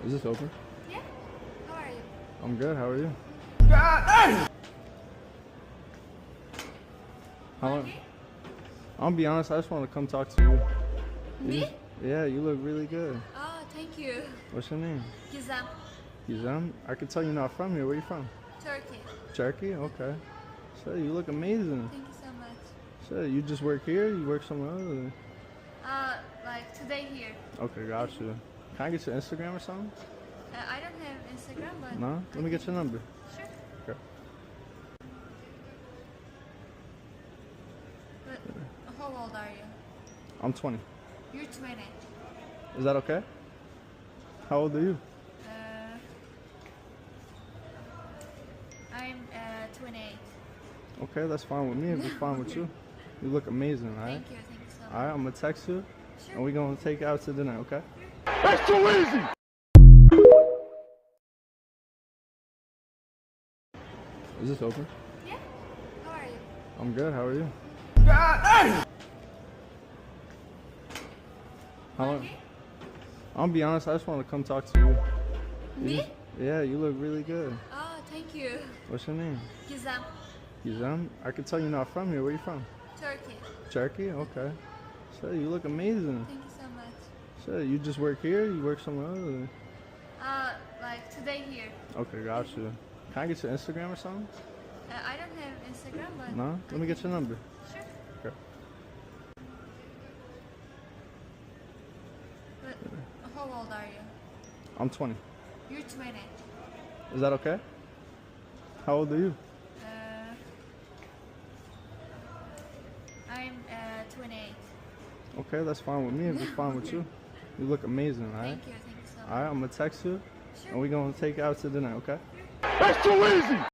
Is this open? Yeah. How are you? I'm good. How are you? Okay. I'll be honest. I just want to come talk to you. Me? Yeah, you look really good. Oh, thank you. What's your name? Gizem. Gizem? I can tell you're not from here. Where you from? Turkey. Turkey? Okay. So you look amazing. Thank you so much. So you just work here? You work somewhere else? Like today here. Okay, gotcha. Can I get your Instagram or something? I don't have Instagram, but... No? Let me get your number. Sure. Okay. But how old are you? I'm 20. You're 20. Is that okay? How old are you? I'm 28. Okay, that's fine with me if it's fine with you. You look amazing, alright? Thank you so much. Alright, I'm gonna text you Sure. and we're gonna take you out to dinner, okay? That's too easy! Is this open? Yeah. How are you? I'm good. How are you? Okay. I'll be honest. I just want to come talk to you. Me? Yeah, you look really good. Oh, thank you. What's your name? Gizem. Gizem? I can tell you're not from here. Where you from? Turkey. Turkey? Okay. So you look amazing. Thank you so much. So you just work here? You work somewhere else? Like today here. Okay, gotcha. Can I get your Instagram or something? I don't have Instagram, but... No? Let me get your number. Sure. Okay. But how old are you? I'm 20. You're 20. Is that okay? How old are you? I'm 28. Okay, that's fine with me if it's fine with you. You look amazing, alright? Thank you so much. Alright, I'm gonna text you Sure. and we're gonna take you out to dinner, okay? That's too easy!